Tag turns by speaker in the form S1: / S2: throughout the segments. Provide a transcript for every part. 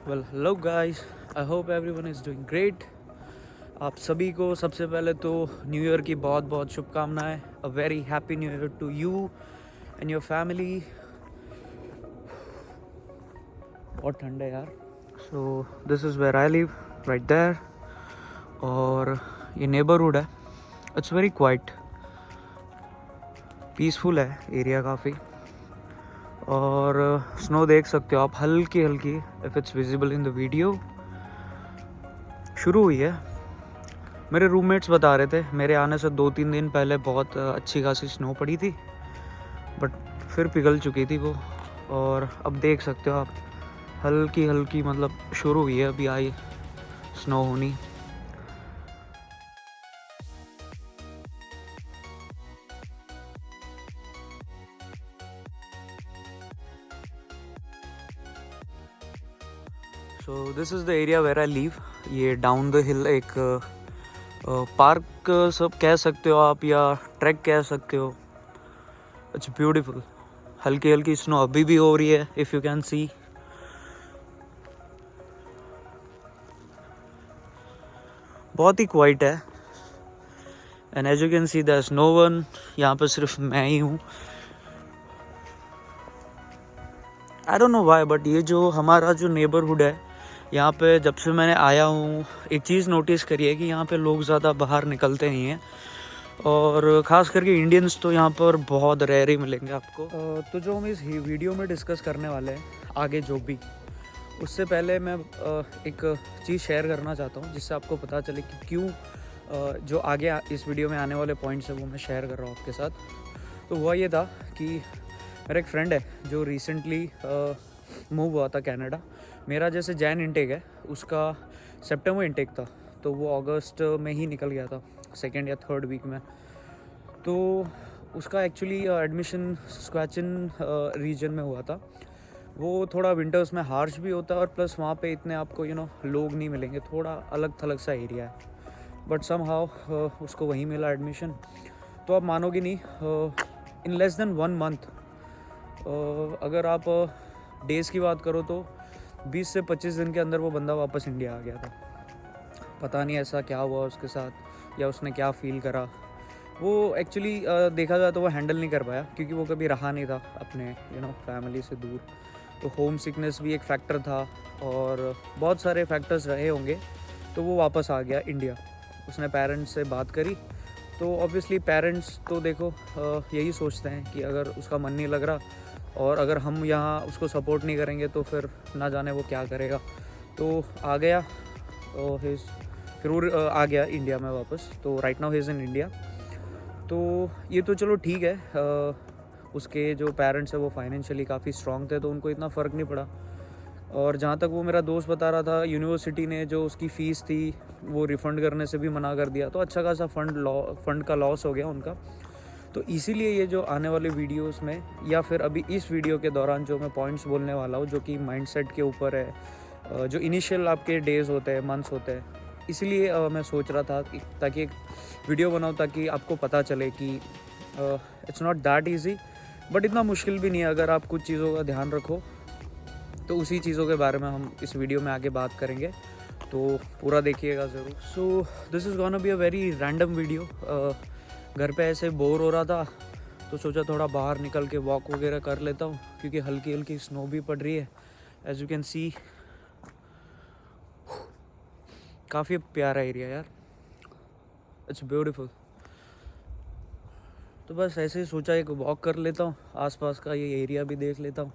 S1: Well hello guys, I hope everyone is doing great. आप सभी को सबसे पहले तो न्यू ईयर की बहुत बहुत शुभकामनाएं। A very happy new year to you and your family. बहुत ठंड है यार। So this is where I live right there. और ये नेबरहुड है। इट्स वेरी क्वाइट, पीसफुल है एरिया काफ़ी। और स्नो देख सकते हो आप, हल्की हल्की, if it's visible in the video. शुरू हुई है। मेरे रूममेट्स बता रहे थे मेरे आने से 2-3 दिन पहले बहुत अच्छी खासी स्नो पड़ी थी, बट फिर पिघल चुकी थी वो। और अब देख सकते हो आप, हल्की हल्की मतलब शुरू हुई है अभी आई स्नो होनी। So this is the area where I live. ये डाउन द हिल एक पार्क सब कह सकते हो आप, या ट्रैक कह सकते हो। It's beautiful. हल्की हल्की स्नो अभी भी हो रही है, इफ़ यू कैन सी। बहुत ही क्वाइट है and as you can see there is no one. यहाँ पे सिर्फ मैं ही हूँ। I don't know why, but ये जो हमारा जो नेबरहुड है यहाँ पे, जब से मैंने आया हूँ एक चीज़ नोटिस करी है कि यहाँ पे लोग ज़्यादा बाहर निकलते नहीं हैं। और ख़ास करके इंडियंस तो यहाँ पर बहुत रेयर ही मिलेंगे आपको। तो जो हम इस वीडियो में डिस्कस करने वाले हैं आगे जो भी, उससे पहले मैं एक चीज़ शेयर करना चाहता हूँ जिससे आपको पता चले कि क्यों जो आगे इस वीडियो में आने वाले पॉइंट्स है वो मैं शेयर कर रहा हूँ आपके साथ। तो हुआ ये था कि मेरा एक फ्रेंड है जो रिसेंटली मूव हुआ था कनाडा। मेरा जैसे जैन इंटेक है, उसका सितंबर इंटेक था, तो वो अगस्त में ही निकल गया था, सेकेंड या थर्ड वीक में। तो उसका एक्चुअली एडमिशन स्क्वैचिन रीजन में हुआ था। वो थोड़ा विंटर्स में हार्श भी होता है और प्लस वहाँ पे इतने आपको लोग नहीं मिलेंगे, थोड़ा अलग थलग सा एरिया है। बट सम हाउ उसको वहीं मिला एडमिशन। तो आप मानोगे नहीं, इन लेस देन 1 मंथ, अगर आप डेज़ की बात करो तो 20 से 25 दिन के अंदर वो बंदा वापस इंडिया आ गया था। पता नहीं ऐसा क्या हुआ उसके साथ, या उसने क्या फ़ील करा। वो एक्चुअली देखा जाए तो वो हैंडल नहीं कर पाया, क्योंकि वो कभी रहा नहीं था अपने फैमिली से दूर। तो होम सिकनेस भी एक फैक्टर था और बहुत सारे फैक्टर्स रहे होंगे। तो वो वापस आ गया इंडिया। उसने पेरेंट्स से बात करी, तो ऑब्वियसली पेरेंट्स तो देखो यही सोचते हैं कि अगर उसका मन नहीं लग रहा और अगर हम यहाँ उसको सपोर्ट नहीं करेंगे तो फिर ना जाने वो क्या करेगा। तो आ गया फिर वो आ गया इंडिया में वापस। तो right now he is in India. तो ये तो चलो ठीक है। उसके जो पेरेंट्स है वो फाइनेंशियली काफ़ी स्ट्रॉन्ग थे, तो उनको इतना फ़र्क नहीं पड़ा। और जहाँ तक वो मेरा दोस्त बता रहा था, यूनिवर्सिटी ने जो उसकी फ़ीस थी वो रिफ़ंड करने से भी मना कर दिया। तो अच्छा खासा फंड का लॉस हो गया उनका। तो इसीलिए ये जो आने वाले वीडियोस में, या फिर अभी इस वीडियो के दौरान जो मैं पॉइंट्स बोलने वाला हूँ, जो कि माइंडसेट के ऊपर है, जो इनिशियल आपके डेज़ होते हैं, मंथ्स होते हैं, इसीलिए मैं सोच रहा था कि ताकि एक वीडियो बनाऊँ ताकि आपको पता चले कि it's not that easy, but इतना मुश्किल भी नहीं है अगर आप कुछ चीज़ों का ध्यान रखो। तो उसी चीज़ों के बारे में हम इस वीडियो में आगे बात करेंगे, तो पूरा देखिएगा ज़रूर। सो this is gonna be a very random video. घर पे ऐसे बोर हो रहा था तो सोचा थोड़ा बाहर निकल के वॉक वगैरह कर लेता हूँ, क्योंकि हल्की हल्की स्नो भी पड़ रही है एज यू कैन सी। काफ़ी प्यारा एरिया यार, इट्स ब्यूटीफुल। तो बस ऐसे ही सोचा एक वॉक कर लेता हूँ, आसपास का ये एरिया भी देख लेता हूँ।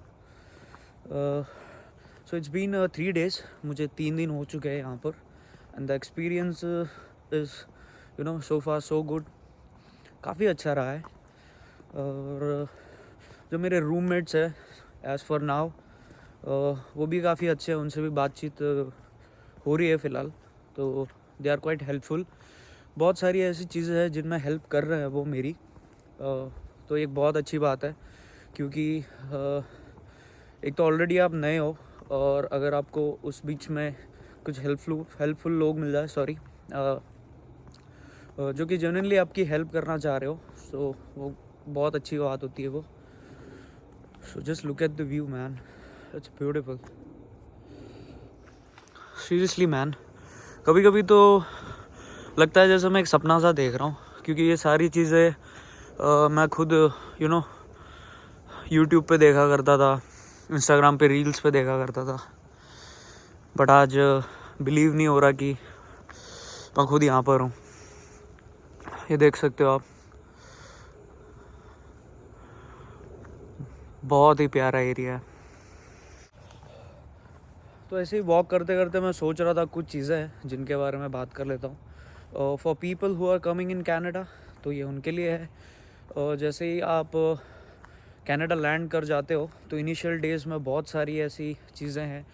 S1: सो इट्स बीन 3 days, मुझे 3 दिन हो चुके हैं यहाँ पर, and the experience is so far so good. काफ़ी अच्छा रहा है। और जो मेरे रूममेट्स हैं एज़ फॉर नाउ, वो भी काफ़ी अच्छे हैं, उनसे भी बातचीत हो रही है फ़िलहाल। तो दे आर क्वाइट हेल्पफुल। बहुत सारी ऐसी चीज़ें हैं जिनमें हेल्प कर रहे हैं वो मेरी। तो एक बहुत अच्छी बात है, क्योंकि एक तो ऑलरेडी आप नए हो, और अगर आपको उस बीच में कुछ हेल्पफुल लोग मिल जाए, सॉरी, जो कि जेन्युइनली आपकी हेल्प करना चाह रहे हो, सो वो बहुत अच्छी बात होती है वो। So just look at the view man, it's beautiful. Seriously man, कभी कभी तो लगता है जैसे मैं एक सपना सा देख रहा हूँ, क्योंकि ये सारी चीज़ें मैं खुद यूट्यूब पे देखा करता था, इंस्टाग्राम पे रील्स पे देखा करता था, बट आज बिलीव नहीं हो रहा कि मैं खुद यहाँ पर हूँ। ये देख सकते हो आप, बहुत ही प्यारा एरिया है। तो ऐसे ही वॉक करते करते मैं सोच रहा था कुछ चीज़ें हैं जिनके बारे में बात कर लेता हूँ। For people who are coming in Canada, तो ये उनके लिए है। जैसे ही आप कनाडा लैंड कर जाते हो तो इनिशियल डेज़ में बहुत सारी ऐसी चीज़ें हैं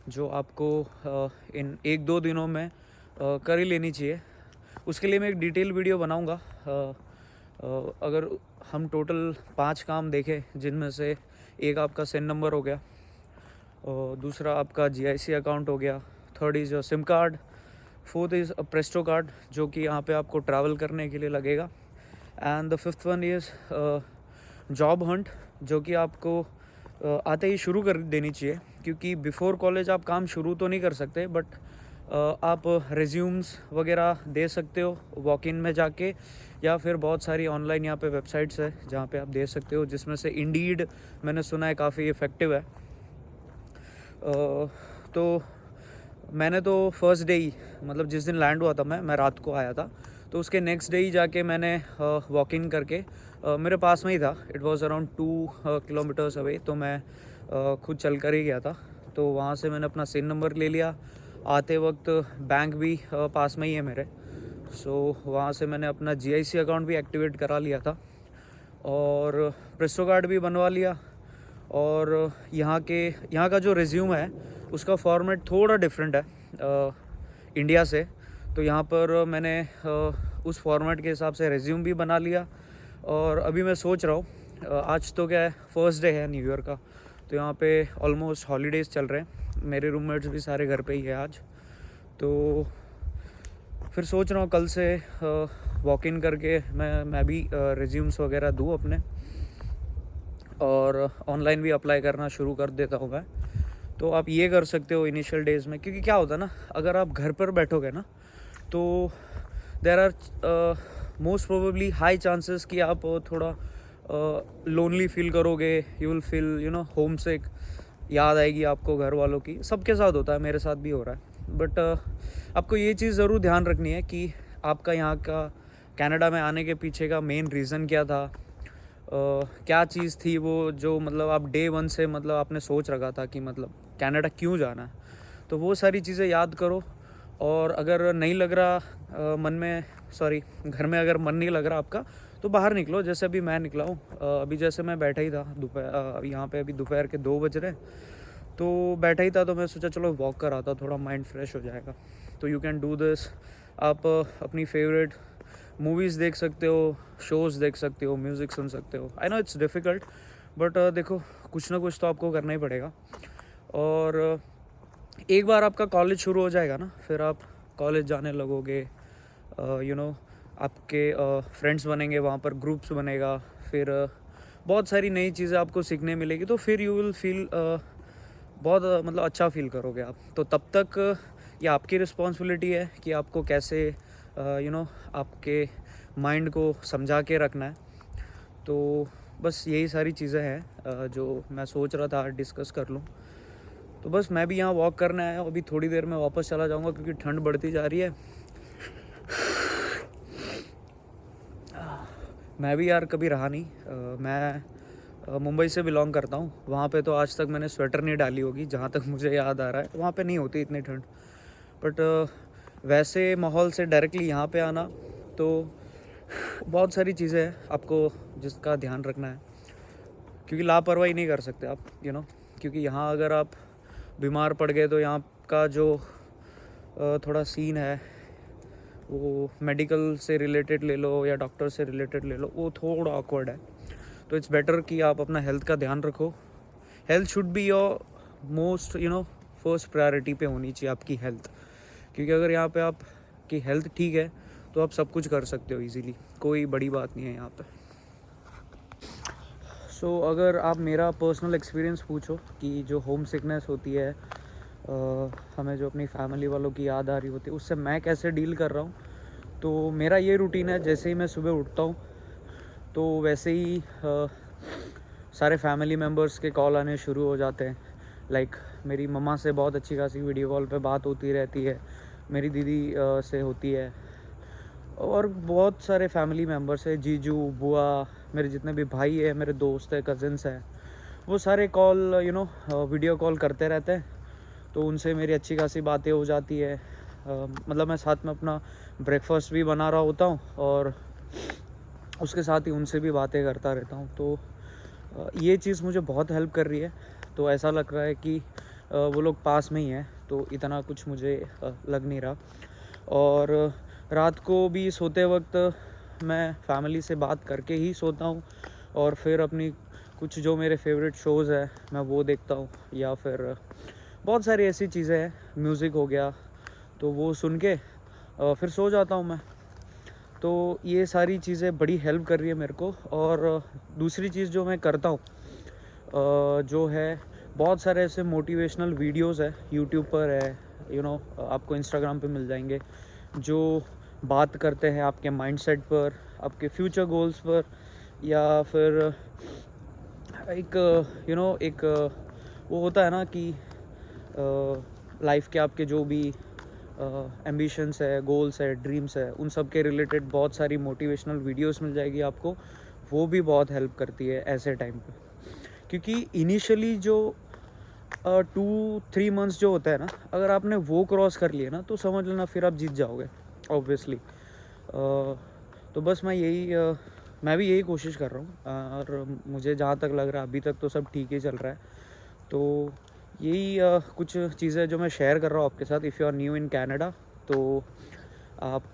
S1: जो आपको इन 1-2 दिनों में कर ही लेनी चाहिए। उसके लिए मैं एक डिटेल वीडियो बनाऊंगा। अगर हम टोटल 5 काम देखें, जिनमें से एक आपका सिन नंबर हो गया, और दूसरा आपका GIC अकाउंट हो गया, third is SIM card, fourth is Presto card जो कि यहाँ पे आपको ट्रैवल करने के लिए लगेगा, and the fifth one is job Hunt जो कि आपको आते ही शुरू कर देनी चाहिए, क्योंकि बिफोर कॉलेज आप काम शुरू तो नहीं कर सकते, बट आप रिज्यूम्स वगैरह दे सकते हो वॉक इन में जाके, या फिर बहुत सारी ऑनलाइन यहाँ पे वेबसाइट्स है जहाँ पे आप दे सकते हो, जिसमें से इंडीड मैंने सुना है काफ़ी इफ़ेक्टिव है। तो मैंने तो फर्स्ट डे ही, मतलब जिस दिन लैंड हुआ था मैं रात को आया था, तो उसके नेक्स्ट डे ही जाके मैंने वॉक इन करके, मेरे पास में ही था, it was around 2 kilometres away, तो मैं खुद चल कर ही गया था। तो वहाँ से मैंने अपना सिन नंबर ले लिया। आते वक्त बैंक भी पास में ही है मेरे, सो वहाँ से मैंने अपना GIC अकाउंट भी एक्टिवेट करा लिया था, और प्रेस्टो कार्ड भी बनवा लिया। और यहाँ का जो रिज्यूम है उसका फॉर्मेट थोड़ा डिफरेंट है इंडिया से, तो यहाँ पर मैंने उस फॉर्मेट के हिसाब से रिज्यूम भी बना लिया। और अभी मैं सोच रहा हूँ, आज तो क्या है, फर्स्ट डे है न्यू ईयर का, तो यहाँ पे ऑलमोस्ट हॉलीडेज़ चल रहे हैं, मेरे रूममेट्स भी सारे घर पे ही है आज, तो फिर सोच रहा हूँ कल से वॉक इन करके मैं भी रिज्यूम्स वगैरह दूँ अपने, और ऑनलाइन भी अप्लाई करना शुरू कर देता हूँ मैं। तो आप ये कर सकते हो इनिशियल डेज़ में, क्योंकि क्या होता है ना, अगर आप घर पर बैठोगे ना, तो there are most probably high chances कि आप थोड़ा लोनली फील करोगे, you will feel homesick, याद आएगी आपको घर वालों की। सबके साथ होता है, मेरे साथ भी हो रहा है, बट आपको ये चीज़ ज़रूर ध्यान रखनी है कि आपका यहाँ का कनाडा में आने के पीछे का मेन रीज़न क्या था, क्या चीज़ थी वो जो मतलब आप डे 1 से मतलब आपने सोच रखा था कि मतलब कनाडा क्यों जाना है। तो वो सारी चीज़ें याद करो, और अगर नहीं लग रहा घर में अगर मन नहीं लग रहा आपका, तो बाहर निकलो, जैसे अभी मैं निकला हूँ। अभी जैसे मैं बैठा ही था दोपहर, यहाँ पे अभी दोपहर के 2 बज रहे, तो बैठा ही था, तो मैं सोचा चलो वॉक कर आता, थोड़ा माइंड फ्रेश हो जाएगा। तो यू कैन डू दिस। आप अपनी फेवरेट मूवीज़ देख सकते हो, शोज़ देख सकते हो, म्यूज़िक सुन सकते हो। I know it's difficult, but देखो कुछ ना कुछ तो आपको करना ही पड़ेगा। और एक बार आपका कॉलेज शुरू हो जाएगा ना, फिर आप कॉलेज जाने लगोगे, आपके फ्रेंड्स बनेंगे, वहाँ पर ग्रुप्स बनेगा, फिर बहुत सारी नई चीज़ें आपको सीखने मिलेगी, तो फिर यू विल फील बहुत मतलब अच्छा फील करोगे आप। तो तब तक ये आपकी रिस्पॉन्सिबिलिटी है कि आपको कैसे आपके माइंड को समझा के रखना है। तो बस यही सारी चीज़ें हैं जो मैं सोच रहा था डिस्कस कर लूँ। तो बस मैं भी यहाँ वॉक करने आया हूँ, अभी थोड़ी देर में वापस चला जाऊँगा क्योंकि ठंड बढ़ती जा रही है। मैं भी यार कभी रहा नहीं, मैं मुंबई से बिलोंग करता हूँ। वहाँ पे तो आज तक मैंने स्वेटर नहीं डाली होगी, जहाँ तक मुझे याद आ रहा है। वहाँ पे नहीं होती इतनी ठंड, बट वैसे माहौल से डायरेक्टली यहाँ पे आना, तो बहुत सारी चीज़ें हैं आपको जिसका ध्यान रखना है, क्योंकि लापरवाही नहीं कर सकते आप, क्योंकि यहाँ अगर आप बीमार पड़ गए तो यहाँ का जो थोड़ा सीन है वो मेडिकल से रिलेटेड ले लो या डॉक्टर से रिलेटेड ले लो, वो थोड़ा ऑकवर्ड है। तो इट्स बेटर कि आप अपना हेल्थ का ध्यान रखो। Health should be your most first priority पे होनी चाहिए आपकी हेल्थ, क्योंकि अगर यहाँ पे आपकी हेल्थ ठीक है तो आप सब कुछ कर सकते हो इजीली, कोई बड़ी बात नहीं है यहाँ पे। सो अगर आप मेरा पर्सनल एक्सपीरियंस पूछो कि जो होम सिकनेस होती है हमें जो अपनी फैमिली वालों की याद आ रही होती है, उससे मैं कैसे डील कर रहा हूँ। तो मेरा ये रूटीन है, जैसे ही मैं सुबह उठता हूँ तो वैसे ही सारे फैमिली मेम्बर्स के कॉल आने शुरू हो जाते हैं। लाइक मेरी मम्मा से बहुत अच्छी खासी वीडियो कॉल पे बात होती रहती है, मेरी दीदी से होती है, और बहुत सारे फैमिली मेम्बर्स है, जीजू, बुआ, मेरे जितने भी भाई है, मेरे दोस्त है, कज़न्स हैं, वो सारे कॉल वीडियो कॉल करते रहते हैं। तो उनसे मेरी अच्छी खासी बातें हो जाती है। मतलब मैं साथ में अपना ब्रेकफास्ट भी बना रहा होता हूँ और उसके साथ ही उनसे भी बातें करता रहता हूँ। तो ये चीज़ मुझे बहुत हेल्प कर रही है। तो ऐसा लग रहा है कि वो लोग पास में ही हैं, तो इतना कुछ मुझे लग नहीं रहा। और रात को भी सोते वक्त मैं फैमिली से बात करके ही सोता हूँ, और फिर अपनी कुछ जो मेरे फेवरेट शोज़ है मैं वो देखता हूँ, या फिर बहुत सारी ऐसी चीज़ें हैं, म्यूज़िक हो गया, तो वो सुन के फिर सो जाता हूँ मैं। तो ये सारी चीज़ें बड़ी हेल्प कर रही है मेरे को। और दूसरी चीज़ जो मैं करता हूँ जो है, बहुत सारे ऐसे मोटिवेशनल वीडियोस है यूट्यूब पर है, आपको इंस्टाग्राम पे मिल जाएंगे, जो बात करते हैं आपके माइंडसेट पर, आपके फ्यूचर गोल्स पर, या फिर एक वो होता है ना कि लाइफ के आपके जो भी एम्बिशंस है, गोल्स है, ड्रीम्स है, उन सब के रिलेटेड बहुत सारी मोटिवेशनल वीडियोस मिल जाएगी आपको। वो भी बहुत हेल्प करती है ऐसे टाइम पे, क्योंकि इनिशियली जो 2-3 मंथ्स जो होता है ना, अगर आपने वो क्रॉस कर लिए ना, तो समझ लेना फिर आप जीत जाओगे ऑब्वियसली। तो बस मैं भी यही कोशिश कर रहा हूँ, और मुझे जहाँ तक लग रहा है अभी तक तो सब ठीक ही चल रहा है। तो यही कुछ चीज़ें जो मैं शेयर कर रहा हूँ आपके साथ। If you are new in Canada, तो आप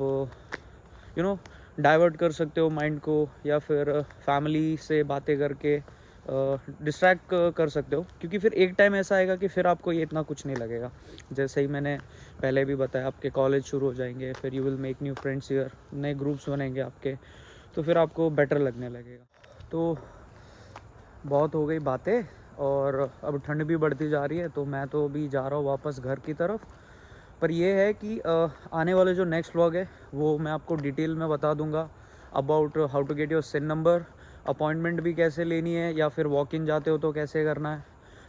S1: डाइवर्ट कर सकते हो माइंड को, या फिर फैमिली से बातें करके डिस्ट्रैक्ट कर सकते हो, क्योंकि फिर एक टाइम ऐसा आएगा कि फिर आपको ये इतना कुछ नहीं लगेगा। जैसे ही मैंने पहले भी बताया, आपके कॉलेज शुरू हो जाएंगे, फिर you will make new friends here, नए ग्रुप्स बनेंगे आपके, तो फिर आपको बेटर लगने लगेगा। तो बहुत हो गई बातें, और अब ठंड भी बढ़ती जा रही है, तो मैं तो अभी जा रहा हूँ वापस घर की तरफ। पर ये है कि आने वाले जो नेक्स्ट व्लॉग है वो मैं आपको डिटेल में बता दूंगा about how to get your SIN number, appointment भी कैसे लेनी है, या फिर वॉक इन जाते हो तो कैसे करना है,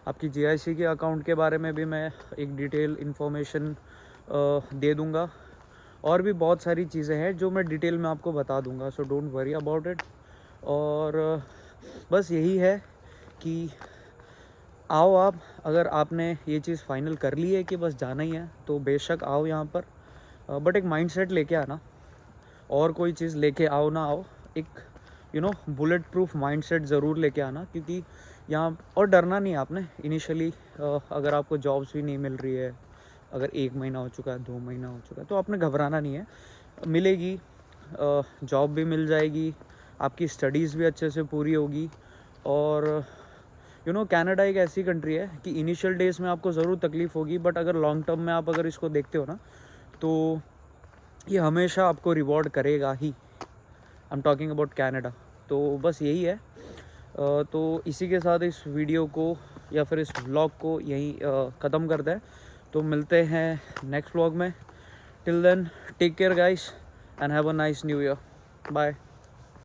S1: आपकी जीआईसी के अकाउंट के बारे में भी मैं एक डिटेल इन्फॉर्मेशन दे दूंगा, और भी बहुत सारी चीज़ें हैं जो मैं डिटेल में आपको बता दूंगा। So don't worry about it. और बस यही है कि आओ आप, अगर आपने ये चीज़ फाइनल कर ली है कि बस जाना ही है, तो बेशक आओ यहाँ पर। बट एक माइंडसेट लेके आना, और कोई चीज़ लेके आओ ना आओ, एक बुलेट प्रूफ माइंडसेट ज़रूर लेके आना, क्योंकि यहाँ और डरना नहीं है आपने इनिशियली। अगर आपको जॉब्स भी नहीं मिल रही है, अगर 1 महीना हो चुका है, 2 महीना हो चुका है, तो आपने घबराना नहीं है, मिलेगी, जॉब भी मिल जाएगी, आपकी स्टडीज़ भी अच्छे से पूरी होगी। और कनाडा एक ऐसी कंट्री है कि इनिशियल डेज़ में आपको ज़रूर तकलीफ़ होगी, बट अगर लॉन्ग टर्म में आप अगर इसको देखते हो ना, तो ये हमेशा आपको रिवॉर्ड करेगा ही। I am talking about Canada. तो बस यही है। तो इसी के साथ इस वीडियो को या फिर इस व्लॉग को यहीं ख़त्म करते हैं। तो मिलते हैं नेक्स्ट व्लॉग में। Till then take care guys, and have a nice new year. Bye.